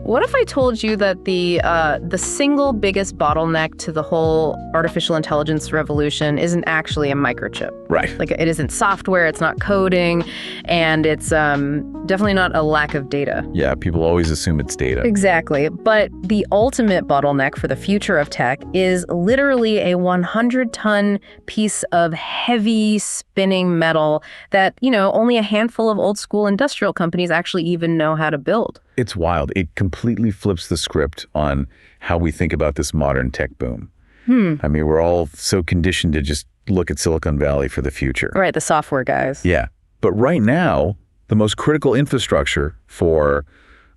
What if I told you that the single biggest bottleneck to the whole artificial intelligence revolution isn't actually a microchip? Right. Like, it isn't software, it's not coding, and it's definitely not a lack of data. Yeah, people always assume it's data. Exactly. But the ultimate bottleneck for the future of tech is literally a 100-ton piece of heavy spinning metal that, only a handful of old school industrial companies actually even know how to build. It's wild. It completely flips the script on how we think about this modern tech boom. I mean, we're all so conditioned to just look at Silicon Valley for the future. Right, the software guys. Yeah. But right now, the most critical infrastructure for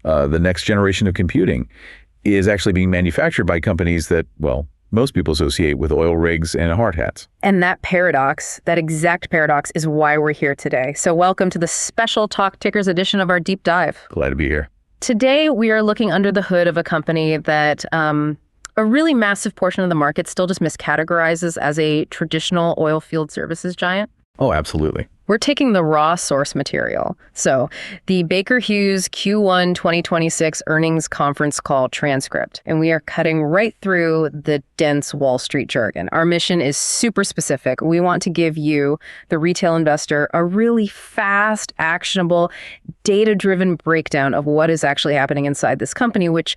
the next generation of computing is actually being manufactured by companies that, well, most people associate with oil rigs and hard hats. And that paradox, that exact paradox, is why we're here today. So welcome to the special Talk Tickers edition of our deep dive. Glad to be here. Today, we are looking under the hood of a company that a really massive portion of the market still just miscategorizes as a traditional oil field services giant. Oh, absolutely. We're taking the raw source material. So the Baker Hughes Q1 2026 earnings conference call transcript, and we are cutting right through the dense Wall Street jargon. Our mission is super specific. We want to give you, the retail investor, a really fast, actionable, data-driven breakdown of what is actually happening inside this company, which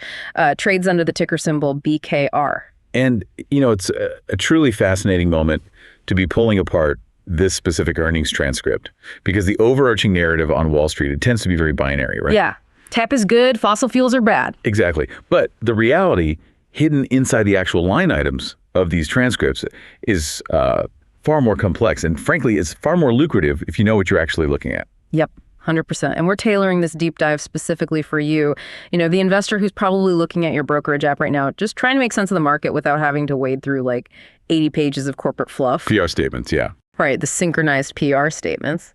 trades under the ticker symbol BKR. And, it's a truly fascinating moment to be pulling apart this specific earnings transcript, because the overarching narrative on Wall Street, it tends to be very binary, right? Yeah. Tech is good, fossil fuels are bad. Exactly. But the reality hidden inside the actual line items of these transcripts is far more complex. And frankly, it's far more lucrative if you know what you're actually looking at. Yep. 100%. And we're tailoring this deep dive specifically for you, the investor who's probably looking at your brokerage app right now, just trying to make sense of the market without having to wade through like 80 pages of corporate fluff. PR statements, yeah. Right, the synchronized PR statements.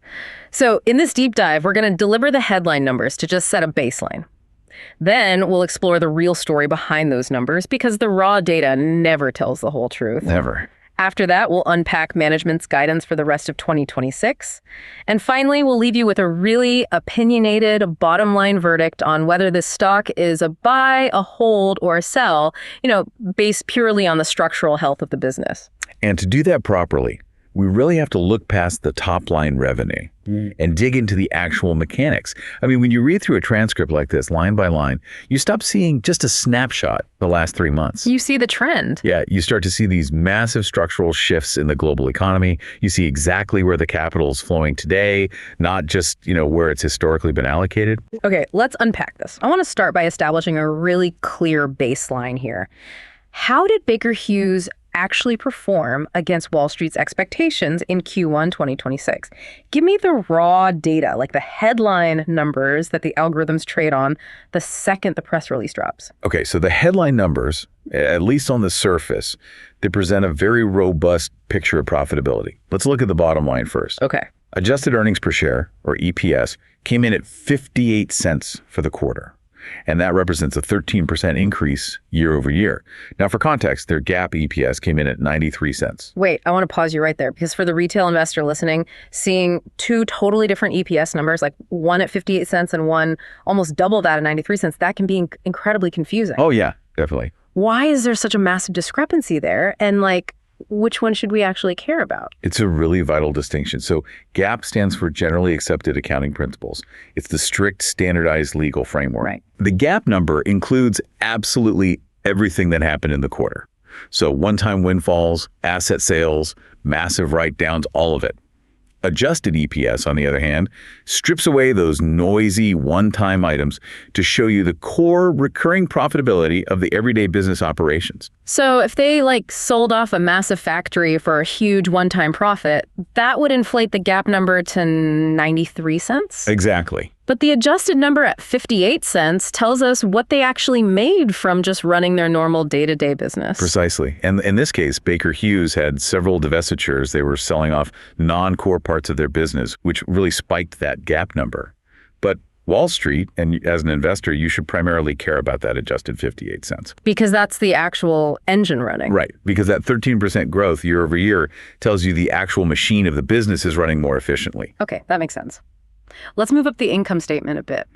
So in this deep dive, we're going to deliver the headline numbers to just set a baseline. Then we'll explore the real story behind those numbers, because the raw data never tells the whole truth. Never. After that, we'll unpack management's guidance for the rest of 2026. And finally, we'll leave you with a really opinionated bottom line verdict on whether this stock is a buy, a hold, or a sell, based purely on the structural health of the business. And to do that properly, we really have to look past the top line revenue and dig into the actual mechanics. I mean, when you read through a transcript like this, line by line, you stop seeing just a snapshot the last 3 months. You see the trend. Yeah, you start to see these massive structural shifts in the global economy. You see exactly where the capital is flowing today, not just, where it's historically been allocated. Okay, let's unpack this. I want to start by establishing a really clear baseline here. How did Baker Hughes actually perform against Wall Street's expectations in Q1 2026? Give me the raw data, like the headline numbers that the algorithms trade on the second the press release drops. Okay, so the headline numbers, at least on the surface, they present a very robust picture of profitability. Let's look at the bottom line first. Okay. Adjusted earnings per share, or EPS, came in at 58 cents for the quarter. And that represents a 13% increase year over year. Now, for context, their GAAP EPS came in at 93 cents. Wait, I want to pause you right there, because for the retail investor listening, seeing two totally different EPS numbers, like one at 58 cents and one almost double that at 93 cents, that can be incredibly confusing. Oh, yeah, definitely. Why is there such a massive discrepancy there? And which one should we actually care about? It's a really vital distinction. So GAAP stands for Generally Accepted Accounting Principles. It's the strict standardized legal framework. Right. The GAAP number includes absolutely everything that happened in the quarter. So one-time windfalls, asset sales, massive write-downs, all of it. Adjusted EPS, on the other hand, strips away those noisy one-time items to show you the core recurring profitability of the everyday business operations. So if they sold off a massive factory for a huge one-time profit, that would inflate the GAAP number to 93 cents? Exactly. But the adjusted number at 58 cents tells us what they actually made from just running their normal day-to-day business. Precisely. And in this case, Baker Hughes had several divestitures. They were selling off non-core parts of their business, which really spiked that GAAP number. But Wall Street, and as an investor, you should primarily care about that adjusted 58 cents. Because that's the actual engine running. Right. Because that 13% growth year over year tells you the actual machine of the business is running more efficiently. Okay, that makes sense. Let's move up the income statement a bit.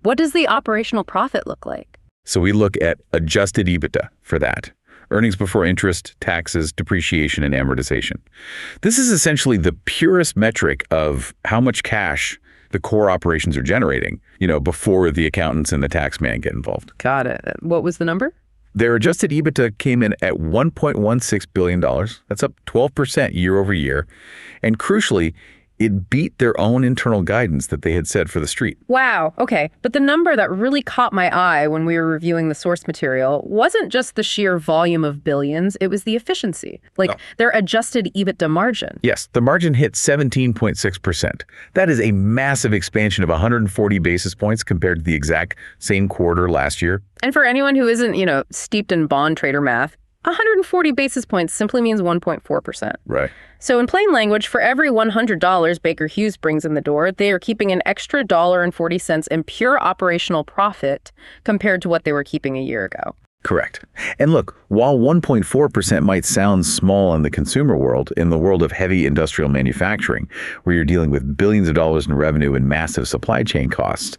What does the operational profit look like? So we look at adjusted EBITDA for that. Earnings before interest, taxes, depreciation, and amortization. This is essentially the purest metric of how much cash the core operations are generating, before the accountants and the tax man get involved. Got it. What was the number? Their adjusted EBITDA came in at $1.16 billion. That's up 12% year over year. And crucially, it beat their own internal guidance that they had set for the street. Wow. Okay. But the number that really caught my eye when we were reviewing the source material wasn't just the sheer volume of billions, it was the efficiency. Their adjusted EBITDA margin. Yes, the margin hit 17.6%. That is a massive expansion of 140 basis points compared to the exact same quarter last year. And for anyone who isn't, steeped in bond trader math, 140 basis points simply means 1.4%. Right. So in plain language, for every $100 Baker Hughes brings in the door, they are keeping an extra $1.40 in pure operational profit compared to what they were keeping a year ago. Correct. And look, while 1.4% might sound small in the consumer world, in the world of heavy industrial manufacturing, where you're dealing with billions of dollars in revenue and massive supply chain costs,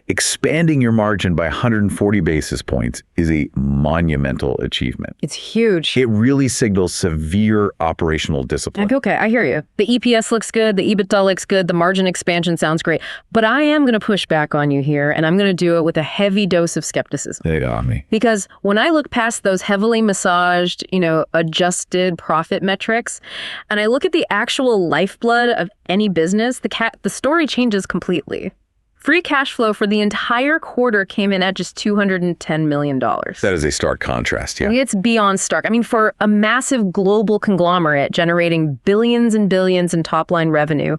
expanding your margin by 140 basis points is a monumental achievement. It's huge. It really signals severe operational discipline. Okay, I hear you. The EPS looks good, the EBITDA looks good, the margin expansion sounds great. But I am going to push back on you here, and I'm going to do it with a heavy dose of skepticism. They got me. Because when I look past those heavily massaged, adjusted profit metrics, and I look at the actual lifeblood of any business, the story changes completely. Free cash flow for the entire quarter came in at just $210 million. That is a stark contrast, yeah. It's beyond stark. I mean, for a massive global conglomerate generating billions and billions in top-line revenue,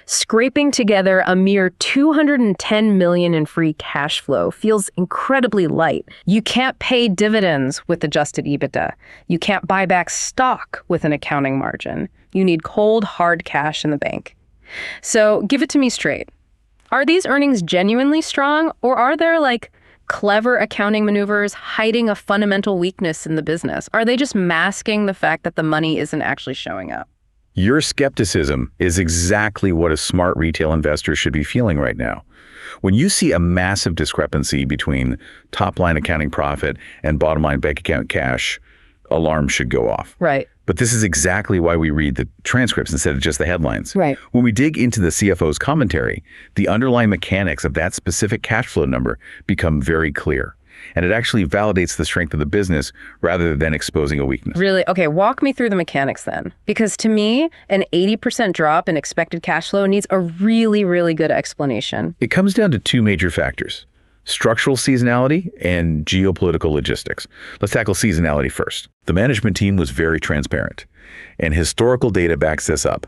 scraping together a mere $210 million in free cash flow feels incredibly light. You can't pay dividends with adjusted EBITDA. You can't buy back stock with an accounting margin. You need cold, hard cash in the bank. So give it to me straight. Are these earnings genuinely strong, or are there clever accounting maneuvers hiding a fundamental weakness in the business? Are they just masking the fact that the money isn't actually showing up? Your skepticism is exactly what a smart retail investor should be feeling right now. When you see a massive discrepancy between top-line accounting profit and bottom-line bank account cash, alarms should go off. Right. But this is exactly why we read the transcripts instead of just the headlines. Right. When we dig into the CFO's commentary, the underlying mechanics of that specific cash flow number become very clear. And it actually validates the strength of the business rather than exposing a weakness. Really? Okay, walk me through the mechanics then. Because to me, an 80% drop in expected cash flow needs a really, really good explanation. It comes down to two major factors: structural seasonality and geopolitical logistics. Let's tackle seasonality first. The management team was very transparent, and historical data backs this up.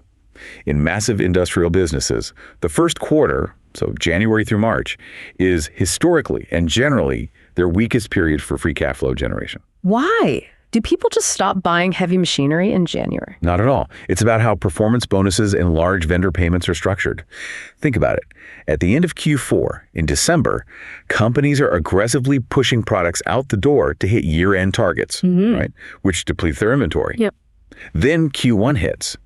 In massive industrial businesses, the first quarter, so January through March, is historically and generally their weakest period for free cash flow generation. Why? Do people just stop buying heavy machinery in January? Not at all. It's about how performance bonuses and large vendor payments are structured. Think about it. At the end of Q4, in December, companies are aggressively pushing products out the door to hit year-end targets, right? Which depletes their inventory. Yep. Then Q1 hits.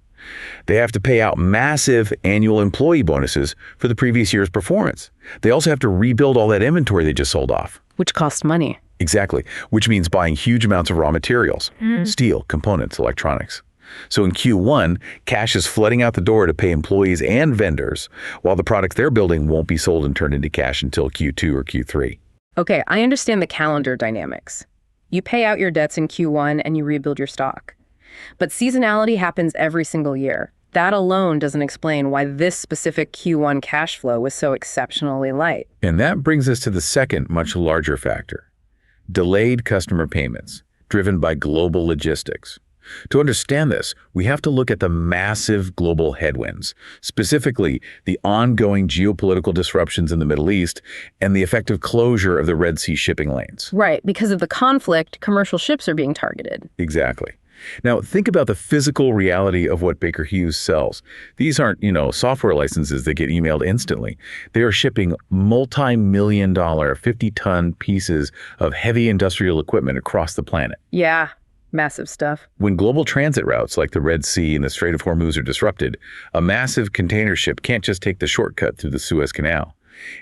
They have to pay out massive annual employee bonuses for the previous year's performance. They also have to rebuild all that inventory they just sold off. Which costs money. Exactly, which means buying huge amounts of raw materials, steel, components, electronics. So in Q1, cash is flooding out the door to pay employees and vendors, while the products they're building won't be sold and turned into cash until Q2 or Q3. Okay, I understand the calendar dynamics. You pay out your debts in Q1 and you rebuild your stock. But seasonality happens every single year. That alone doesn't explain why this specific Q1 cash flow was so exceptionally light. And that brings us to the second, much larger factor: delayed customer payments, driven by global logistics. To understand this, we have to look at the massive global headwinds, specifically the ongoing geopolitical disruptions in the Middle East and the effective closure of the Red Sea shipping lanes. Right, because of the conflict, commercial ships are being targeted. Exactly. Now, think about the physical reality of what Baker Hughes sells. These aren't, software licenses that get emailed instantly. They are shipping multi-million-dollar, 50-ton pieces of heavy industrial equipment across the planet. Yeah, massive stuff. When global transit routes like the Red Sea and the Strait of Hormuz are disrupted, a massive container ship can't just take the shortcut through the Suez Canal.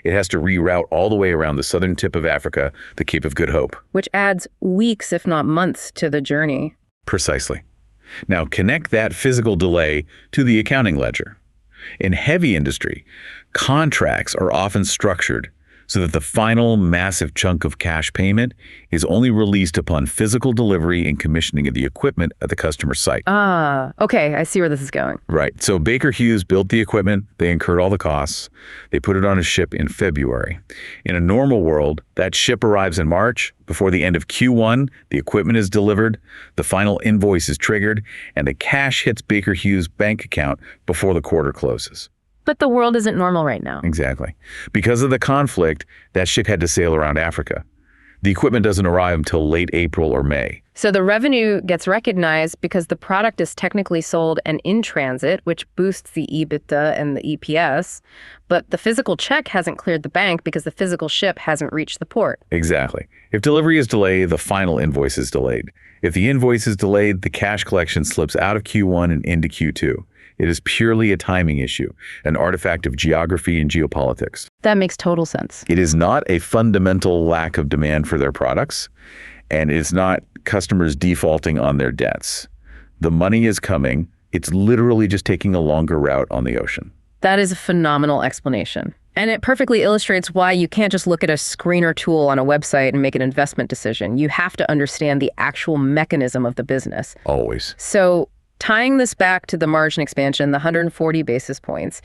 It has to reroute all the way around the southern tip of Africa, the Cape of Good Hope. Which adds weeks, if not months, to the journey. Precisely. Now connect that physical delay to the accounting ledger. In heavy industry, contracts are often structured so that the final massive chunk of cash payment is only released upon physical delivery and commissioning of the equipment at the customer site. Okay, I see where this is going. Right. So Baker Hughes built the equipment, they incurred all the costs, they put it on a ship in February. In a normal world, that ship arrives in March. Before the end of Q1, the equipment is delivered, the final invoice is triggered, and the cash hits Baker Hughes' bank account before the quarter closes. But the world isn't normal right now. Exactly. Because of the conflict, that ship had to sail around Africa. The equipment doesn't arrive until late April or May. So the revenue gets recognized because the product is technically sold and in transit, which boosts the EBITDA and the EPS, but the physical check hasn't cleared the bank because the physical ship hasn't reached the port. Exactly. If delivery is delayed, the final invoice is delayed. If the invoice is delayed, the cash collection slips out of Q1 and into Q2. It is purely a timing issue, an artifact of geography and geopolitics. That makes total sense. It is not a fundamental lack of demand for their products, and it is not customers defaulting on their debts. The money is coming. It's literally just taking a longer route on the ocean. That is a phenomenal explanation. And it perfectly illustrates why you can't just look at a screener tool on a website and make an investment decision. You have to understand the actual mechanism of the business. Always. So tying this back to the margin expansion, the 140 basis points,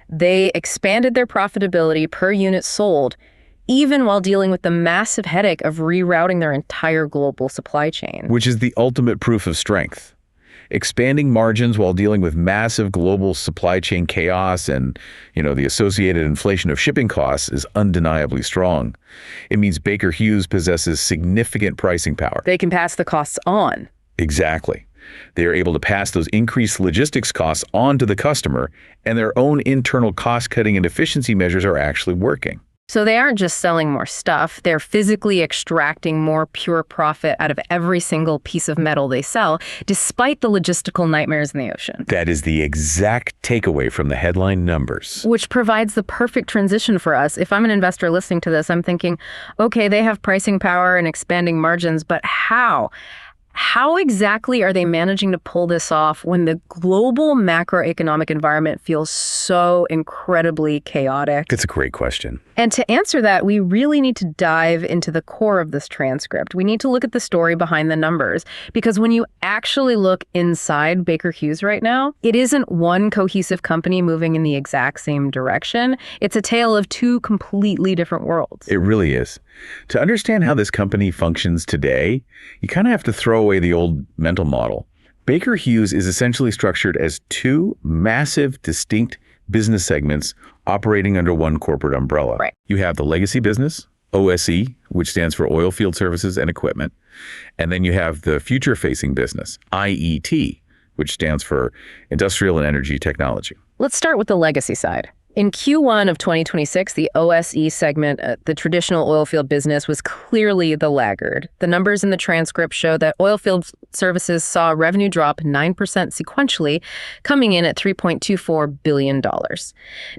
they expanded their profitability per unit sold, even while dealing with the massive headache of rerouting their entire global supply chain. Which is the ultimate proof of strength. Expanding margins while dealing with massive global supply chain chaos and, the associated inflation of shipping costs is undeniably strong. It means Baker Hughes possesses significant pricing power. They can pass the costs on. Exactly. They are able to pass those increased logistics costs on to the customer, and their own internal cost-cutting and efficiency measures are actually working. So they aren't just selling more stuff, they're physically extracting more pure profit out of every single piece of metal they sell, despite the logistical nightmares in the ocean. That is the exact takeaway from the headline numbers. Which provides the perfect transition for us. If I'm an investor listening to this, I'm thinking, okay, they have pricing power and expanding margins, but how? How exactly are they managing to pull this off when the global macroeconomic environment feels so incredibly chaotic? That's a great question. And to answer that, we really need to dive into the core of this transcript. We need to look at the story behind the numbers, because when you actually look inside Baker Hughes right now, it isn't one cohesive company moving in the exact same direction. It's a tale of two completely different worlds. It really is. To understand how this company functions today, you kind of have to throw away the old mental model. Baker Hughes is essentially structured as two massive, distinct business segments operating under one corporate umbrella. Right. You have the legacy business, OSE, which stands for Oil Field Services and Equipment, and then you have the future-facing business, IET, which stands for Industrial and Energy Technology. Let's start with the legacy side. In Q1 of 2026, the OSE segment, the traditional oilfield business, was clearly the laggard. The numbers in the transcript show that oilfield services saw revenue drop 9% sequentially, coming in at $3.24 billion.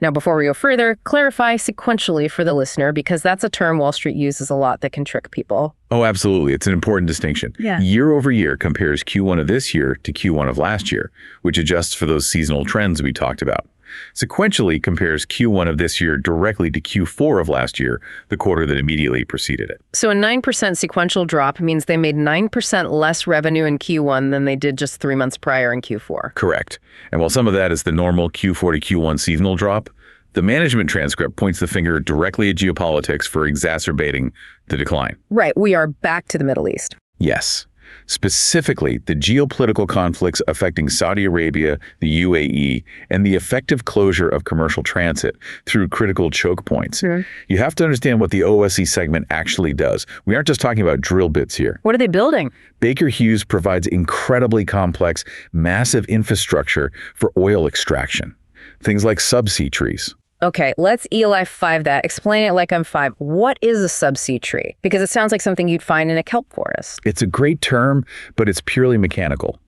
Now, before we go further, clarify sequentially for the listener, because that's a term Wall Street uses a lot that can trick people. Oh, absolutely. It's an important distinction. Yeah. Year over year compares Q1 of this year to Q1 of last year, which adjusts for those seasonal trends we talked about. Sequentially compares Q1 of this year directly to Q4 of last year, the quarter that immediately preceded it. So a 9% sequential drop means they made 9% less revenue in Q1 than they did just 3 months prior in Q4. Correct. And while some of that is the normal Q4 to Q1 seasonal drop, the management transcript points the finger directly at geopolitics for exacerbating the decline. Right. We are back to the Middle East. Yes. Specifically, the geopolitical conflicts affecting Saudi Arabia, the UAE, and the effective closure of commercial transit through critical choke points. Mm-hmm. You have to understand what the OSE segment actually does. We aren't just talking about drill bits here. What are they building? Baker Hughes provides incredibly complex, massive infrastructure for oil extraction. Things like subsea trees. Okay, let's Eli 5 that. Explain it like I'm 5. What is a subsea tree? Because it sounds like something you'd find in a kelp forest. It's a great term, but it's purely mechanical.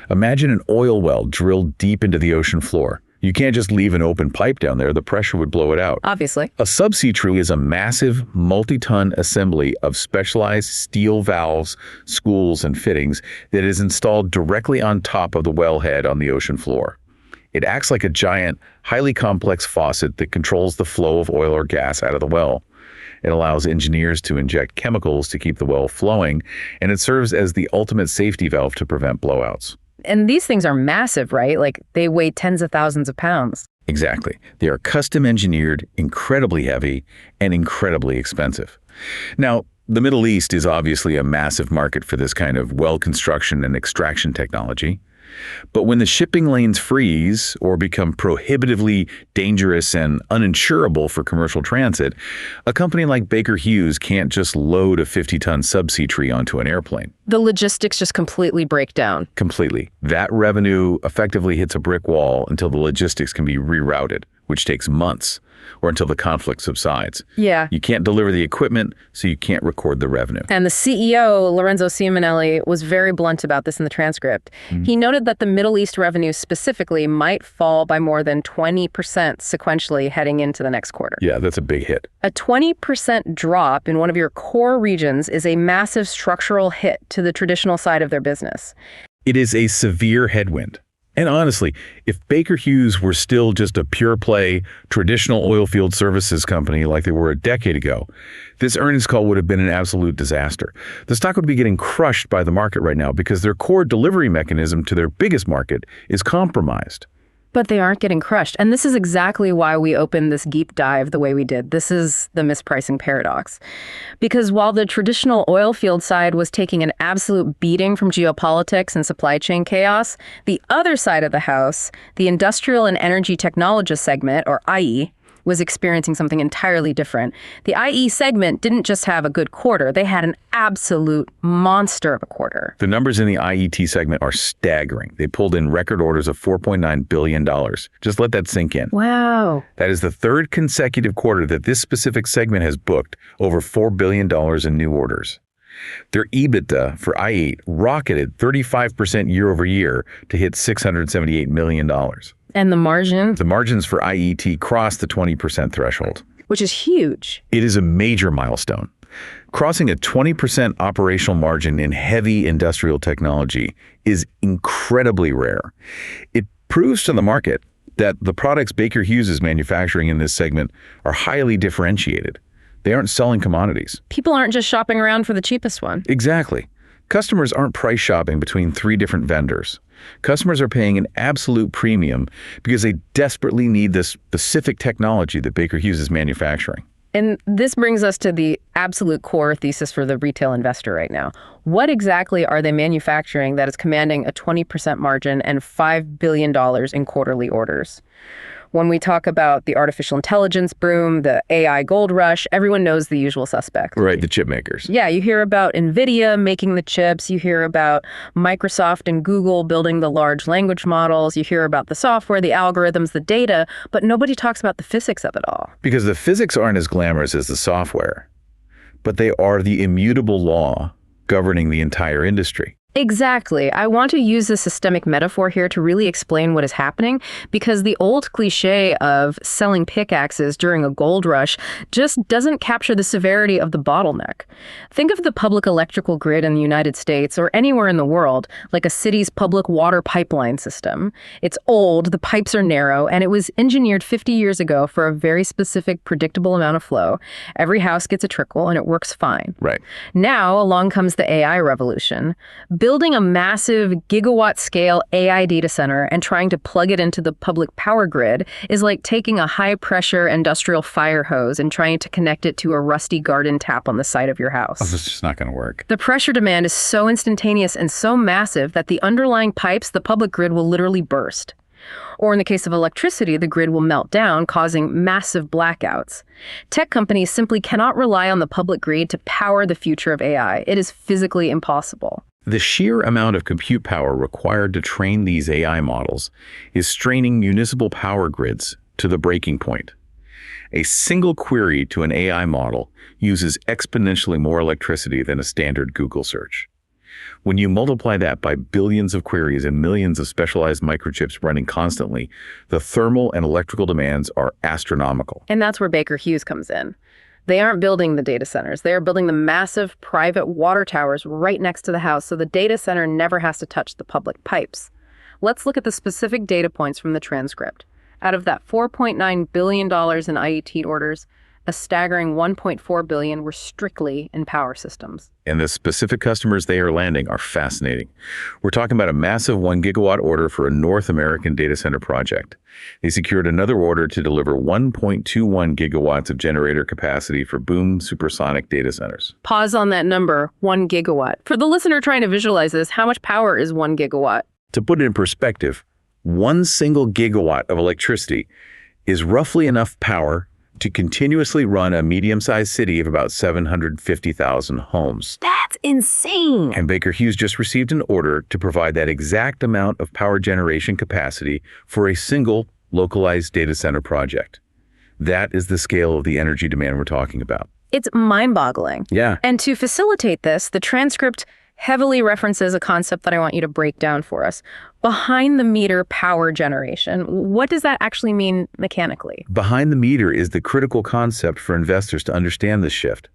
Imagine an oil well drilled deep into the ocean floor. You can't just leave an open pipe down there. The pressure would blow it out. Obviously. A subsea tree is a massive, multi-ton assembly of specialized steel valves, spools, and fittings that is installed directly on top of the wellhead on the ocean floor. It acts like a giant, highly complex faucet that controls the flow of oil or gas out of the well. It allows engineers to inject chemicals to keep the well flowing, and it serves as the ultimate safety valve to prevent blowouts. And these things are massive, right? Like they weigh tens of thousands of pounds. Exactly. They are custom engineered, incredibly heavy, and incredibly expensive. Now, the Middle East is obviously a massive market for this kind of well construction and extraction technology. But when the shipping lanes freeze or become prohibitively dangerous and uninsurable for commercial transit, a company like Baker Hughes can't just load a 50-ton subsea tree onto an airplane. The logistics just completely break down. Completely. That revenue effectively hits a brick wall until the logistics can be rerouted, which takes months, or until the conflict subsides. Yeah. You can't deliver the equipment, so you can't record the revenue. And the CEO, Lorenzo Simonelli, was very blunt about this in the transcript. He noted that the Middle East revenue specifically might fall by more than 20% sequentially heading into the next quarter. Yeah, that's a big hit. A 20% drop in one of your core regions is a massive structural hit to the traditional side of their business. It is a severe headwind. And honestly, if Baker Hughes were still just a pure play, traditional oilfield services company like they were a decade ago, this earnings call would have been an absolute disaster. The stock would be getting crushed by the market right now because their core delivery mechanism to their biggest market is compromised. But they aren't getting crushed. And this is exactly why we opened this deep dive the way we did. This is the mispricing paradox. Because while the traditional oil field side was taking an absolute beating from geopolitics and supply chain chaos, the other side of the house, the industrial and energy technologist segment, or IE, was experiencing something entirely different. The IE segment didn't just have a good quarter, they had an absolute monster of a quarter. The numbers in the IET segment are staggering. They pulled in record orders of $4.9 billion. Just let that sink in. Wow. That is the third consecutive quarter that this specific segment has booked over $4 billion in new orders. Their EBITDA for I8 rocketed 35% year over year to hit $678 million. And the margin? The margins for IET crossed the 20% threshold. Which is huge. It is a major milestone. Crossing a 20% operational margin in heavy industrial technology is incredibly rare. It proves to the market that the products Baker Hughes is manufacturing in this segment are highly differentiated. They aren't selling commodities. People aren't just shopping around for the cheapest one. Exactly. Customers aren't price shopping between 3 different vendors. Customers are paying an absolute premium because they desperately need the specific technology that Baker Hughes is manufacturing. And this brings us to the absolute core thesis for the retail investor right now. What exactly are they manufacturing that is commanding a 20% margin and $5 billion in quarterly orders? When we talk about the artificial intelligence boom, the AI gold rush, everyone knows the usual suspects. Right, the chip makers. Yeah, you hear about NVIDIA making the chips, you hear about Microsoft and Google building the large language models, you hear about the software, the algorithms, the data, but nobody talks about the physics of it all. Because the physics aren't as glamorous as the software, but they are the immutable law governing the entire industry. Exactly. I want to use a systemic metaphor here to really explain what is happening, because the old cliche of selling pickaxes during a gold rush just doesn't capture the severity of the bottleneck. Think of the public electrical grid in the United States or anywhere in the world like a city's public water pipeline system. It's old, the pipes are narrow, and it was engineered 50 years ago for a very specific, predictable amount of flow. Every house gets a trickle and it works fine. Right. Now along comes the AI revolution. Building a massive gigawatt-scale AI data center and trying to plug it into the public power grid is like taking a high-pressure industrial fire hose and trying to connect it to a rusty garden tap on the side of your house. Oh, this is just not going to work. The pressure demand is so instantaneous and so massive that the underlying pipes, the public grid, will literally burst. Or in the case of electricity, the grid will melt down, causing massive blackouts. Tech companies simply cannot rely on the public grid to power the future of AI. It is physically impossible. The sheer amount of compute power required to train these AI models is straining municipal power grids to the breaking point. A single query to an AI model uses exponentially more electricity than a standard Google search. When you multiply that by billions of queries and millions of specialized microchips running constantly, the thermal and electrical demands are astronomical. And that's where Baker Hughes comes in. They aren't building the data centers. They are building the massive private water towers right next to the house, so the data center never has to touch the public pipes. Let's look at the specific data points from the transcript. Out of that $4.9 billion in IET orders, a staggering $1.4 billion were strictly in power systems. And the specific customers they are landing are fascinating. We're talking about a massive 1 gigawatt order for a North American data center project. They secured another order to deliver 1.21 gigawatts of generator capacity for boom supersonic data centers. Pause on that number, 1 gigawatt. For the listener trying to visualize this, how much power is 1 gigawatt? To put it in perspective, 1 single gigawatt of electricity is roughly enough power to continuously run a medium-sized city of about 750,000 homes. That's insane! And Baker Hughes just received an order to provide that exact amount of power generation capacity for a single localized data center project. That is the scale of the energy demand we're talking about. It's mind-boggling. Yeah. And to facilitate this, the transcript heavily references a concept that I want you to break down for us. Behind the meter power generation. What does that actually mean mechanically? Behind the meter is the critical concept for investors to understand this shift.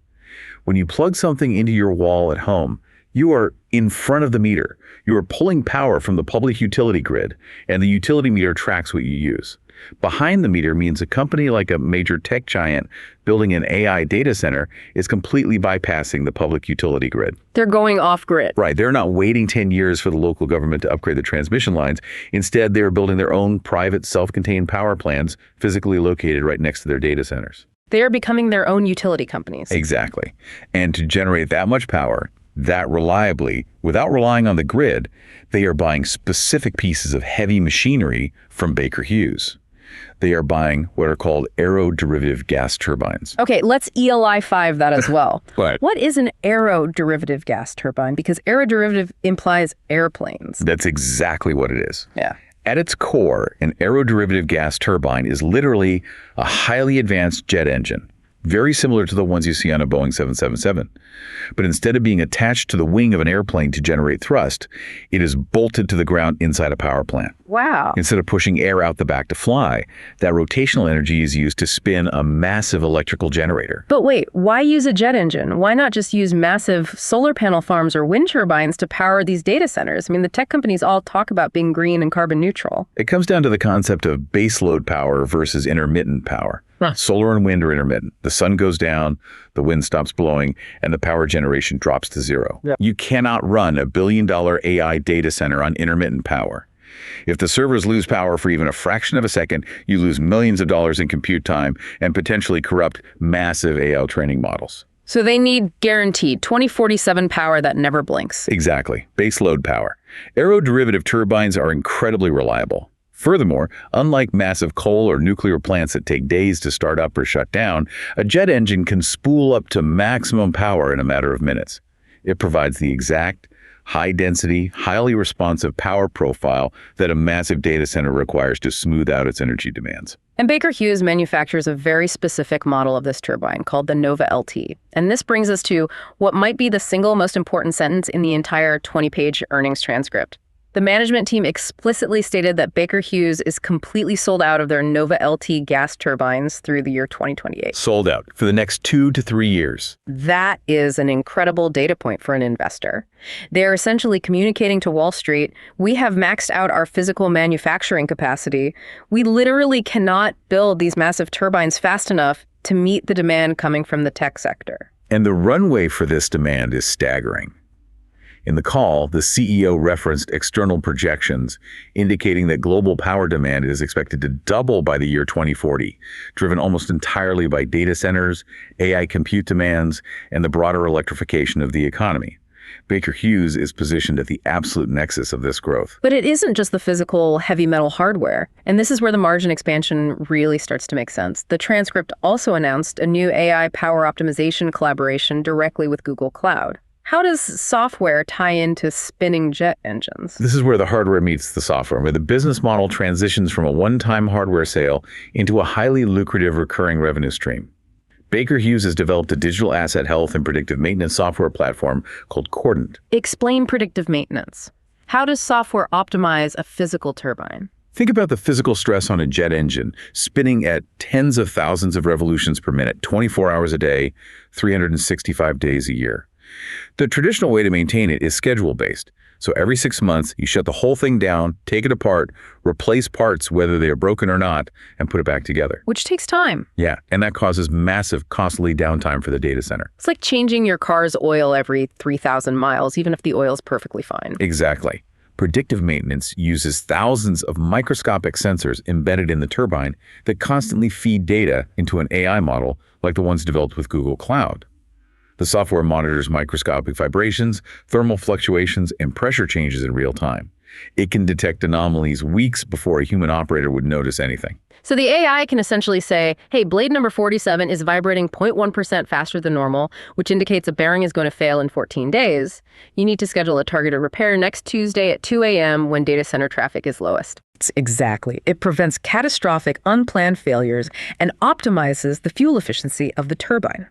When you plug something into your wall at home, you are in front of the meter. You are pulling power from the public utility grid, and the utility meter tracks what you use. Behind the meter means a company like a major tech giant building an AI data center is completely bypassing the public utility grid. They're going off grid. Right. They're not waiting 10 years for the local government to upgrade the transmission lines. Instead, they're building their own private self-contained power plants physically located right next to their data centers. They are becoming their own utility companies. Exactly. And to generate that much power, that reliably, without relying on the grid, they are buying specific pieces of heavy machinery from Baker Hughes. They are buying what are called aeroderivative gas turbines. Okay, let's ELI5 that as well. Right. What is an aeroderivative gas turbine? Because aeroderivative implies airplanes. That's exactly what it is. Yeah. At its core, an aeroderivative gas turbine is literally a highly advanced jet engine, very similar to the ones you see on a Boeing 777. But instead of being attached to the wing of an airplane to generate thrust, it is bolted to the ground inside a power plant. Wow. Instead of pushing air out the back to fly, that rotational energy is used to spin a massive electrical generator. But wait, why use a jet engine? Why not just use massive solar panel farms or wind turbines to power these data centers? I mean, the tech companies all talk about being green and carbon neutral. It comes down to the concept of baseload power versus intermittent power. Huh. Solar and wind are intermittent. The sun goes down, the wind stops blowing, and the power generation drops to zero. Yeah. You cannot run $1 billion AI data center on intermittent power. If the servers lose power for even a fraction of a second, you lose millions of dollars in compute time and potentially corrupt massive AI training models. So they need guaranteed 2047 power that never blinks. Exactly. Baseload power. Aeroderivative turbines are incredibly reliable. Furthermore, unlike massive coal or nuclear plants that take days to start up or shut down, a jet engine can spool up to maximum power in a matter of minutes. It provides the exact, high-density, highly responsive power profile that a massive data center requires to smooth out its energy demands. And Baker Hughes manufactures a very specific model of this turbine called the Nova LT. And this brings us to what might be the single most important sentence in the entire 20-page earnings transcript. The management team explicitly stated that Baker Hughes is completely sold out of their Nova LT gas turbines through the year 2028. Sold out for the next 2 to 3 years. That is an incredible data point for an investor. They're essentially communicating to Wall Street, we have maxed out our physical manufacturing capacity. We literally cannot build these massive turbines fast enough to meet the demand coming from the tech sector. And the runway for this demand is staggering. In the call, the CEO referenced external projections indicating that global power demand is expected to double by the year 2040, driven almost entirely by data centers, AI compute demands, and the broader electrification of the economy. Baker Hughes is positioned at the absolute nexus of this growth. But it isn't just the physical heavy metal hardware. And this is where the margin expansion really starts to make sense. The transcript also announced a new AI power optimization collaboration directly with Google Cloud. How does software tie into spinning jet engines? This is where the hardware meets the software, where the business model transitions from a one-time hardware sale into a highly lucrative recurring revenue stream. Baker Hughes has developed a digital asset health and predictive maintenance software platform called Cordant. Explain predictive maintenance. How does software optimize a physical turbine? Think about the physical stress on a jet engine spinning at tens of thousands of revolutions per minute, 24 hours a day, 365 days a year. The traditional way to maintain it is schedule-based. So every 6 months, you shut the whole thing down, take it apart, replace parts whether they are broken or not, and put it back together. Which takes time. Yeah, and that causes massive, costly downtime for the data center. It's like changing your car's oil every 3,000 miles, even if the oil's perfectly fine. Exactly. Predictive maintenance uses thousands of microscopic sensors embedded in the turbine that constantly feed data into an AI model like the ones developed with Google Cloud. The software monitors microscopic vibrations, thermal fluctuations, and pressure changes in real time. It can detect anomalies weeks before a human operator would notice anything. So the AI can essentially say, hey, blade number 47 is vibrating 0.1% faster than normal, which indicates a bearing is going to fail in 14 days. You need to schedule a targeted repair next Tuesday at 2 a.m. when data center traffic is lowest. Exactly. It prevents catastrophic, unplanned failures and optimizes the fuel efficiency of the turbine.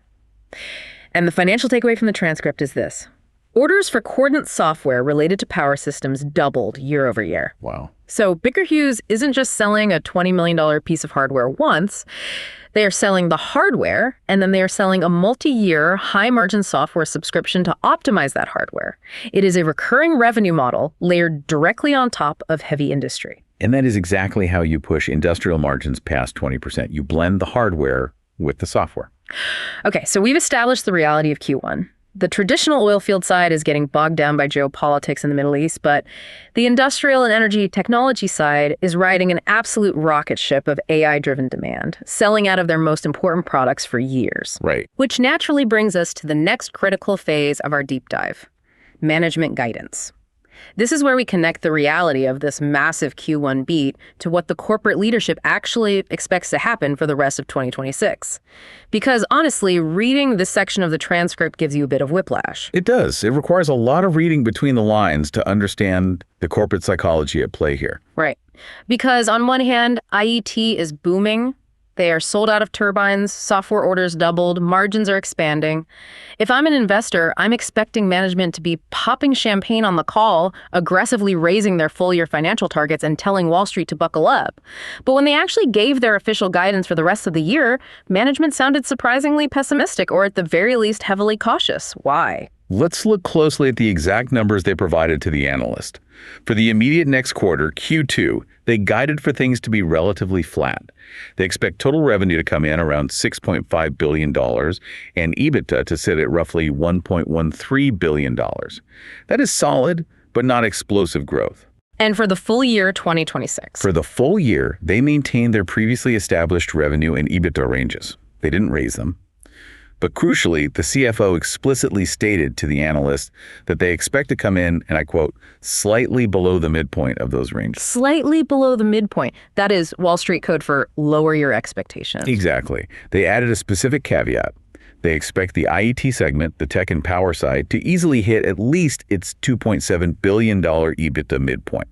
And the financial takeaway from the transcript is this. Orders for Cordant software related to power systems doubled year over year. Wow. So Baker Hughes isn't just selling a $20 million piece of hardware once. They are selling the hardware, and then they are selling a multi-year, high-margin software subscription to optimize that hardware. It is a recurring revenue model layered directly on top of heavy industry. And that is exactly how you push industrial margins past 20%. You blend the hardware with the software. Okay, so we've established the reality of Q1. The traditional oil field side is getting bogged down by geopolitics in the Middle East, but the industrial and energy technology side is riding an absolute rocket ship of AI-driven demand, selling out of their most important products for years. Right. Which naturally brings us to the next critical phase of our deep dive, management guidance. This is where we connect the reality of this massive Q1 beat to what the corporate leadership actually expects to happen for the rest of 2026. Because honestly, reading this section of the transcript gives you a bit of whiplash. It does. It requires a lot of reading between the lines to understand the corporate psychology at play here. Right. Because on one hand, IET is booming. They are sold out of turbines, software orders doubled, margins are expanding. If I'm an investor, I'm expecting management to be popping champagne on the call, aggressively raising their full-year financial targets and telling Wall Street to buckle up. But when they actually gave their official guidance for the rest of the year, management sounded surprisingly pessimistic, or at the very least heavily cautious. Why? Let's look closely at the exact numbers they provided to the analyst. For the immediate next quarter, Q2, they guided for things to be relatively flat. They expect total revenue to come in around $6.5 billion and EBITDA to sit at roughly $1.13 billion. That is solid, but not explosive growth. And for the full year 2026? For the full year, they maintained their previously established revenue and EBITDA ranges. They didn't raise them. But crucially, the CFO explicitly stated to the analyst that they expect to come in, and I quote, slightly below the midpoint of those ranges. Slightly below the midpoint. That is Wall Street code for lower your expectations. Exactly. They added a specific caveat. They expect the IET segment, the tech and power side, to easily hit at least its $2.7 billion EBITDA midpoint.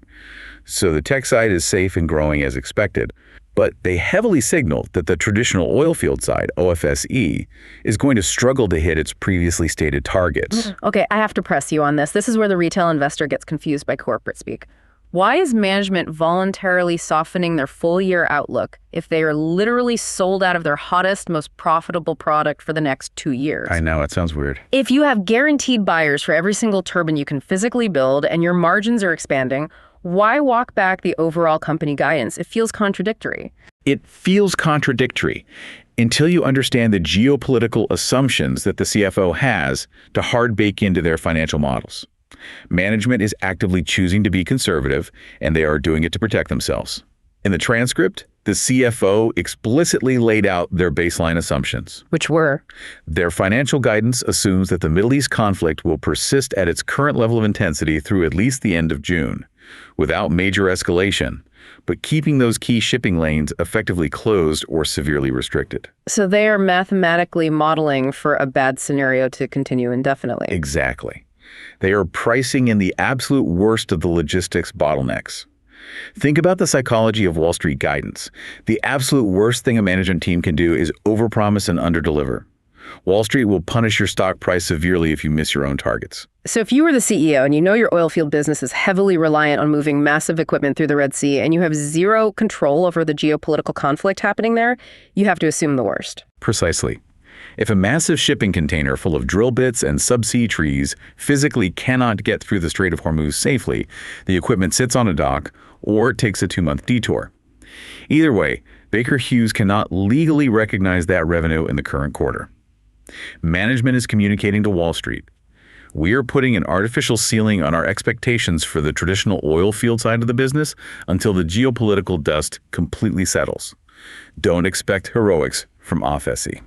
So the tech side is safe and growing as expected. But they heavily signaled that the traditional oil field side, OFSE, is going to struggle to hit its previously stated targets. Okay, I have to press you on this. This is where the retail investor gets confused by corporate speak. Why is management voluntarily softening their full-year outlook if they are literally sold out of their hottest, most profitable product for the next 2 years? I know, it sounds weird. If you have guaranteed buyers for every single turbine you can physically build and your margins are expanding, why walk back the overall company guidance? It feels contradictory. It feels contradictory until you understand the geopolitical assumptions that the CFO has to hard bake into their financial models. Management is actively choosing to be conservative, and they are doing it to protect themselves. In the transcript, the CFO explicitly laid out their baseline assumptions. Which were? Their financial guidance assumes that the Middle East conflict will persist at its current level of intensity through at least the end of June, without major escalation, but keeping those key shipping lanes effectively closed or severely restricted. So they are mathematically modeling for a bad scenario to continue indefinitely. Exactly. They are pricing in the absolute worst of the logistics bottlenecks. Think about the psychology of Wall Street guidance. The absolute worst thing a management team can do is overpromise and underdeliver. Wall Street will punish your stock price severely if you miss your own targets. So if you were the CEO and you know your oil field business is heavily reliant on moving massive equipment through the Red Sea and you have zero control over the geopolitical conflict happening there, you have to assume the worst. Precisely. If a massive shipping container full of drill bits and subsea trees physically cannot get through the Strait of Hormuz safely, the equipment sits on a dock or it takes a 2-month detour. Either way, Baker Hughes cannot legally recognize that revenue in the current quarter. Management is communicating to Wall Street. We are putting an artificial ceiling on our expectations for the traditional oil field side of the business until the geopolitical dust completely settles. Don't expect heroics from OFSE.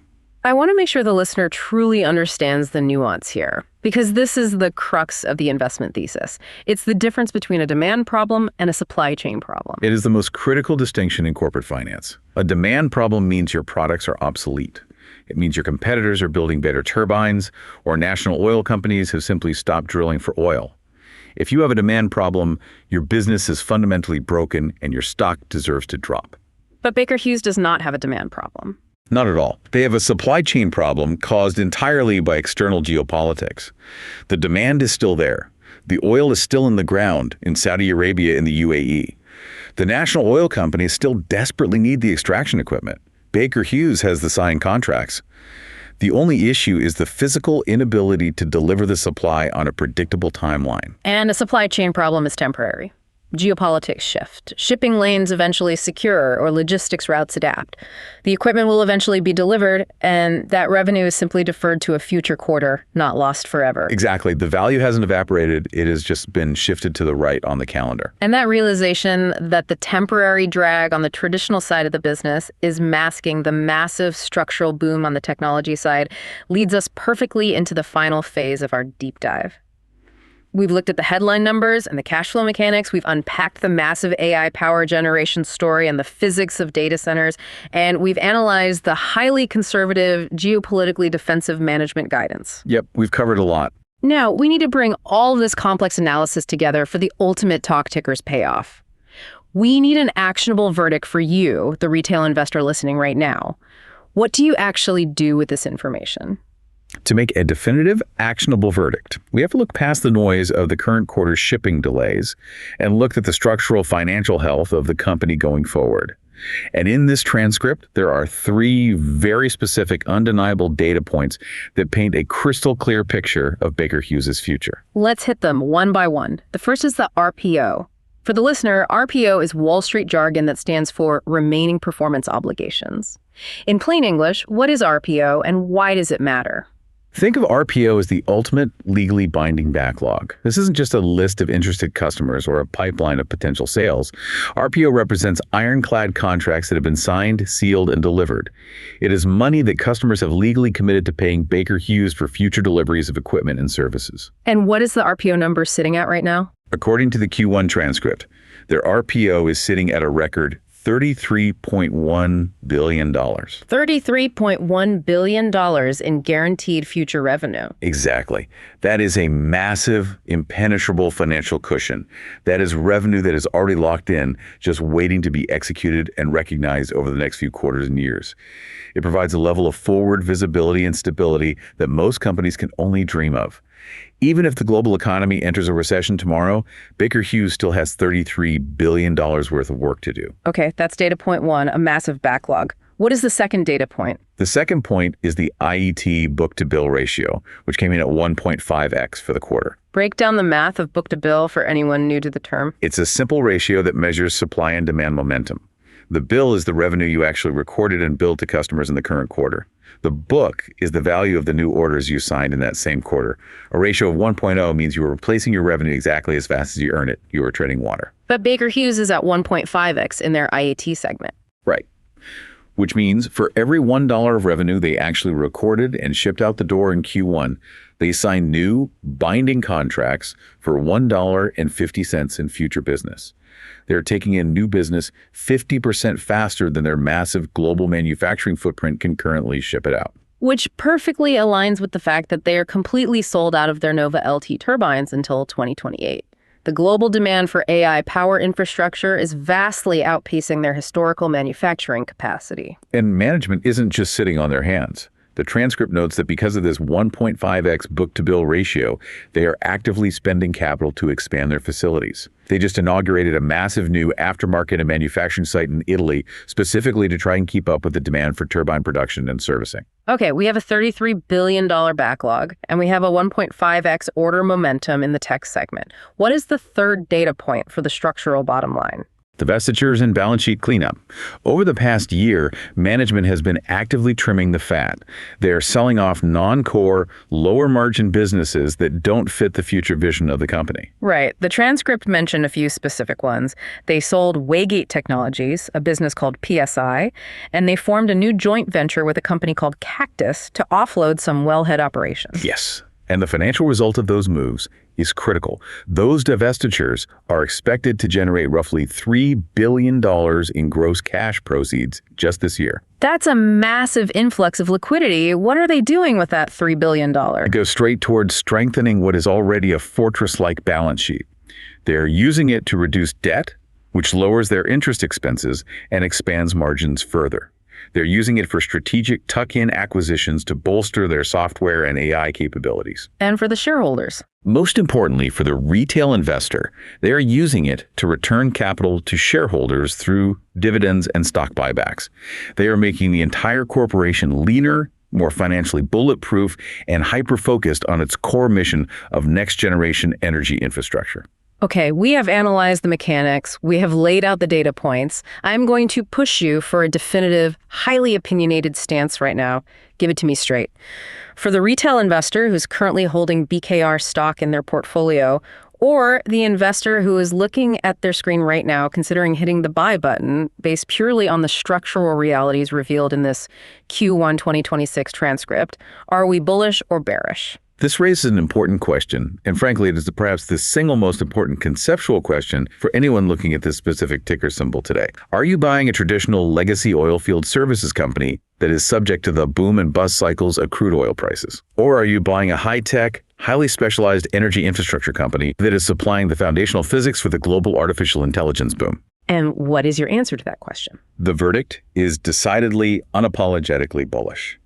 I want to make sure the listener truly understands the nuance here, because this is the crux of the investment thesis. It's the difference between a demand problem and a supply chain problem. It is the most critical distinction in corporate finance. A demand problem means your products are obsolete. It means your competitors are building better turbines, or national oil companies have simply stopped drilling for oil. If you have a demand problem, your business is fundamentally broken and your stock deserves to drop. But Baker Hughes does not have a demand problem. Not at all. They have a supply chain problem caused entirely by external geopolitics. The demand is still there. The oil is still in the ground in Saudi Arabia and the UAE. The national oil companies still desperately need the extraction equipment. Baker Hughes has the signed contracts. The only issue is the physical inability to deliver the supply on a predictable timeline. And a supply chain problem is temporary. Geopolitics shift. Shipping lanes eventually secure or logistics routes adapt. The equipment will eventually be delivered, and that revenue is simply deferred to a future quarter, not lost forever. Exactly. The value hasn't evaporated. It has just been shifted to the right on the calendar. And that realization that the temporary drag on the traditional side of the business is masking the massive structural boom on the technology side leads us perfectly into the final phase of our deep dive. We've looked at the headline numbers and the cash flow mechanics. We've unpacked the massive AI power generation story and the physics of data centers. And we've analyzed the highly conservative, geopolitically defensive management guidance. Yep, we've covered a lot. Now, we need to bring all of this complex analysis together for the ultimate talk ticker's payoff. We need an actionable verdict for you, the retail investor listening right now. What do you actually do with this information? To make a definitive, actionable verdict, we have to look past the noise of the current quarter's shipping delays and look at the structural financial health of the company going forward. And in this transcript, there are 3 very specific, undeniable data points that paint a crystal clear picture of Baker Hughes's future. Let's hit them one by one. The first is the RPO. For the listener, RPO is Wall Street jargon that stands for remaining performance obligations. In plain English, what is RPO and why does it matter? Think of RPO as the ultimate legally binding backlog. This isn't just a list of interested customers or a pipeline of potential sales. RPO represents ironclad contracts that have been signed, sealed, and delivered. It is money that customers have legally committed to paying Baker Hughes for future deliveries of equipment and services. And what is the RPO number sitting at right now? According to the Q1 transcript, their RPO is sitting at a record $33.1 billion. $33.1 billion in guaranteed future revenue. Exactly. That is a massive, impenetrable financial cushion. That is revenue that is already locked in, just waiting to be executed and recognized over the next few quarters and years. It provides a level of forward visibility and stability that most companies can only dream of. Even if the global economy enters a recession tomorrow, Baker Hughes still has $33 billion worth of work to do. Okay, that's data point 1, a massive backlog. What is the second data point? The second point is the IET book-to-bill ratio, which came in at 1.5x for the quarter. Break down the math of book-to-bill for anyone new to the term. It's a simple ratio that measures supply and demand momentum. The bill is the revenue you actually recorded and billed to customers in the current quarter. The book is the value of the new orders you signed in that same quarter. A ratio of 1.0 means you are replacing your revenue exactly as fast as you earn it. You are treading water. But Baker Hughes is at 1.5x in their IET segment. Right. Which means for every $1 of revenue they actually recorded and shipped out the door in Q1, they signed new, binding contracts for $1.50 in future business. They're taking in new business 50% faster than their massive global manufacturing footprint can currently ship it out. Which perfectly aligns with the fact that they are completely sold out of their Nova LT turbines until 2028. The global demand for AI power infrastructure is vastly outpacing their historical manufacturing capacity. And management isn't just sitting on their hands. The transcript notes that because of this 1.5x book-to-bill ratio, they are actively spending capital to expand their facilities. They just inaugurated a massive new aftermarket and manufacturing site in Italy, specifically to try and keep up with the demand for turbine production and servicing. Okay, we have a $33 billion backlog, and we have a 1.5x order momentum in the tech segment. What is the third data point for the structural bottom line? Divestitures and balance sheet cleanup. Over the past year, management has been actively trimming the fat. They are selling off non-core, lower-margin businesses that don't fit the future vision of the company. Right. The transcript mentioned a few specific ones. They sold Waygate Technologies, a business called PSI, and they formed a new joint venture with a company called Cactus to offload some wellhead operations. Yes. And the financial result of those moves is critical. Those divestitures are expected to generate roughly $3 billion in gross cash proceeds just this year. That's a massive influx of liquidity. What are they doing with that $3 billion? It goes straight towards strengthening what is already a fortress-like balance sheet. They're using it to reduce debt, which lowers their interest expenses and expands margins further. They're using it for strategic tuck-in acquisitions to bolster their software and AI capabilities. And for the shareholders. Most importantly, for the retail investor, they are using it to return capital to shareholders through dividends and stock buybacks. They are making the entire corporation leaner, more financially bulletproof, and hyper-focused on its core mission of next-generation energy infrastructure. Okay, we have analyzed the mechanics. We have laid out the data points. I'm going to push you for a definitive, highly opinionated stance right now. Give it to me straight. For the retail investor who's currently holding BKR stock in their portfolio, or the investor who is looking at their screen right now considering hitting the buy button based purely on the structural realities revealed in this Q1 2026 transcript, are we bullish or bearish? This raises an important question, and frankly, it is perhaps the single most important conceptual question for anyone looking at this specific ticker symbol today. Are you buying a traditional legacy oilfield services company that is subject to the boom and bust cycles of crude oil prices? Or are you buying a high-tech, highly specialized energy infrastructure company that is supplying the foundational physics for the global artificial intelligence boom? And what is your answer to that question? The verdict is decidedly, unapologetically bullish.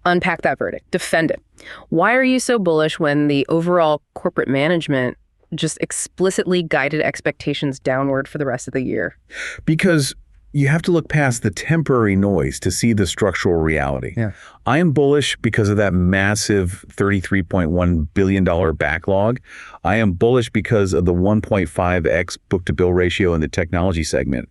Unpack that verdict. Defend it. Why are you so bullish when the overall corporate management just explicitly guided expectations downward for the rest of the year? Because you have to look past the temporary noise to see the structural reality. Yeah. I am bullish because of that massive $33.1 billion backlog. I am bullish because of the 1.5x book-to-bill ratio in the technology segment.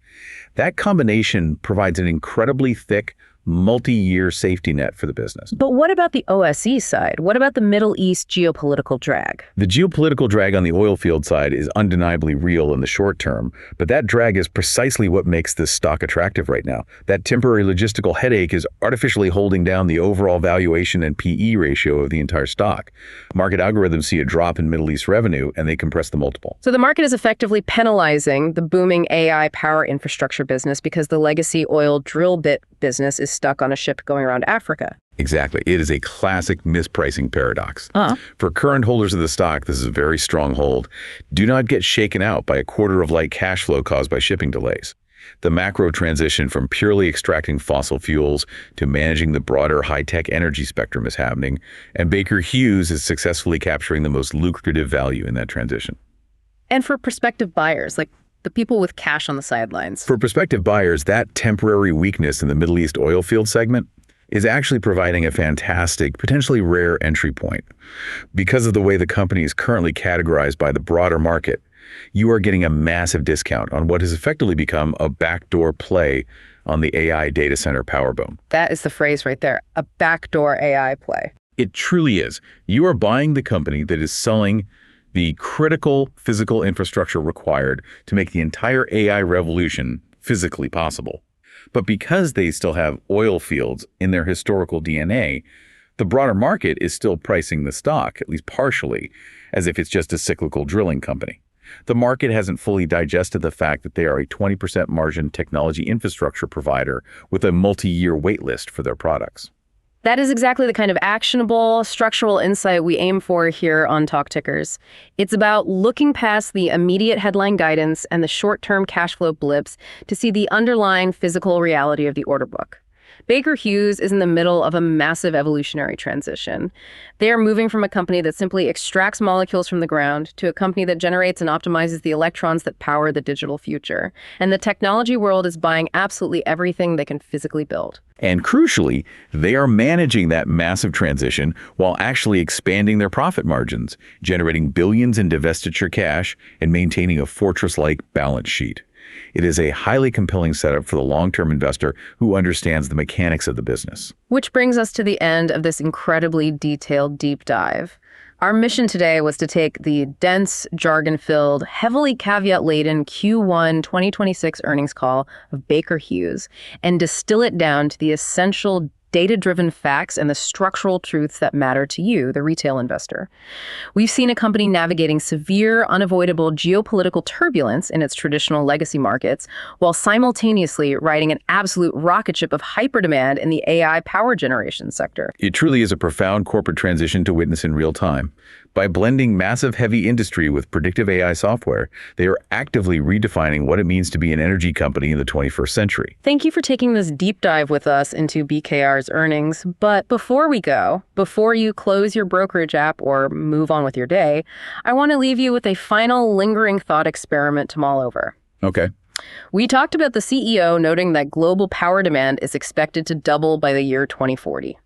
That combination provides an incredibly thick, multi-year safety net for the business. But what about the OSE side? What about the Middle East geopolitical drag? The geopolitical drag on the oil field side is undeniably real in the short term, but that drag is precisely what makes this stock attractive right now. That temporary logistical headache is artificially holding down the overall valuation and PE ratio of the entire stock. Market algorithms see a drop in Middle East revenue, and they compress the multiple. So the market is effectively penalizing the booming AI power infrastructure business because the legacy oil drill bit business is stuck on a ship going around Africa. Exactly. It is a classic mispricing paradox. For current holders of the stock, this is a very strong hold. Do not get shaken out by a quarter of light cash flow caused by shipping delays. The macro transition from purely extracting fossil fuels to managing the broader high-tech energy spectrum is happening, and Baker Hughes is successfully capturing the most lucrative value in that transition. And for prospective buyers, like the people with cash on the sidelines. For prospective buyers, that temporary weakness in the Middle East oil field segment is actually providing a fantastic, potentially rare entry point. Because of the way the company is currently categorized by the broader market, you are getting a massive discount on what has effectively become a backdoor play on the AI data center power boom. That is the phrase right there, a backdoor AI play. It truly is. You are buying the company that is selling the critical physical infrastructure required to make the entire AI revolution physically possible. But because they still have oil fields in their historical DNA, the broader market is still pricing the stock, at least partially, as if it's just a cyclical drilling company. The market hasn't fully digested the fact that they are a 20% margin technology infrastructure provider with a multi-year wait list for their products. That is exactly the kind of actionable, structural insight we aim for here on Talk Tickers. It's about looking past the immediate headline guidance and the short-term cash flow blips to see the underlying physical reality of the order book. Baker Hughes is in the middle of a massive evolutionary transition. They are moving from a company that simply extracts molecules from the ground to a company that generates and optimizes the electrons that power the digital future. And the technology world is buying absolutely everything they can physically build. And crucially, they are managing that massive transition while actually expanding their profit margins, generating billions in divestiture cash, and maintaining a fortress-like balance sheet. It is a highly compelling setup for the long-term investor who understands the mechanics of the business. Which brings us to the end of this incredibly detailed deep dive. Our mission today was to take the dense, jargon-filled, heavily caveat-laden Q1 2026 earnings call of Baker Hughes and distill it down to the essential data-driven facts and the structural truths that matter to you, the retail investor. We've seen a company navigating severe, unavoidable geopolitical turbulence in its traditional legacy markets, while simultaneously riding an absolute rocket ship of hyperdemand in the AI power generation sector. It truly is a profound corporate transition to witness in real time. By blending massive heavy industry with predictive AI software, they are actively redefining what it means to be an energy company in the 21st century. Thank you for taking this deep dive with us into BKR's earnings. But before we go, before you close your brokerage app or move on with your day, I want to leave you with a final lingering thought experiment to mull over. Okay. We talked about the CEO noting that global power demand is expected to double by the year 2040.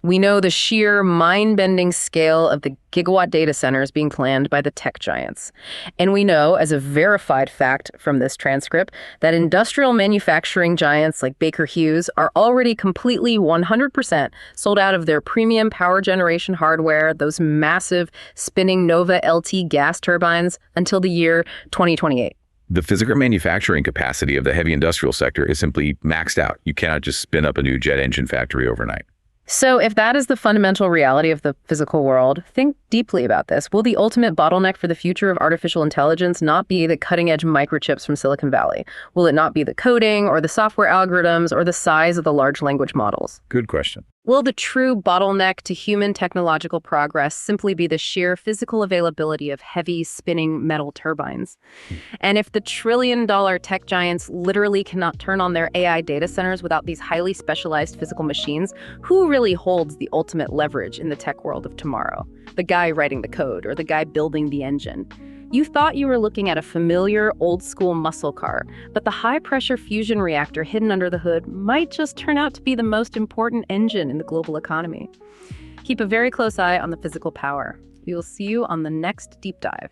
We know the sheer mind-bending scale of the gigawatt data centers being planned by the tech giants. And we know, as a verified fact from this transcript, that industrial manufacturing giants like Baker Hughes are already completely 100% sold out of their premium power generation hardware, those massive spinning Nova LT gas turbines, until the year 2028. The physical manufacturing capacity of the heavy industrial sector is simply maxed out. You cannot just spin up a new jet engine factory overnight. So if that is the fundamental reality of the physical world, think deeply about this. Will the ultimate bottleneck for the future of artificial intelligence not be the cutting-edge microchips from Silicon Valley? Will it not be the coding or the software algorithms or the size of the large language models? Good question. Will the true bottleneck to human technological progress simply be the sheer physical availability of heavy spinning metal turbines? And if the trillion-dollar tech giants literally cannot turn on their AI data centers without these highly specialized physical machines, who really holds the ultimate leverage in the tech world of tomorrow? The guy writing the code or the guy building the engine? You thought you were looking at a familiar, old-school muscle car, but the high-pressure fusion reactor hidden under the hood might just turn out to be the most important engine in the global economy. Keep a very close eye on the physical power. We will see you on the next deep dive.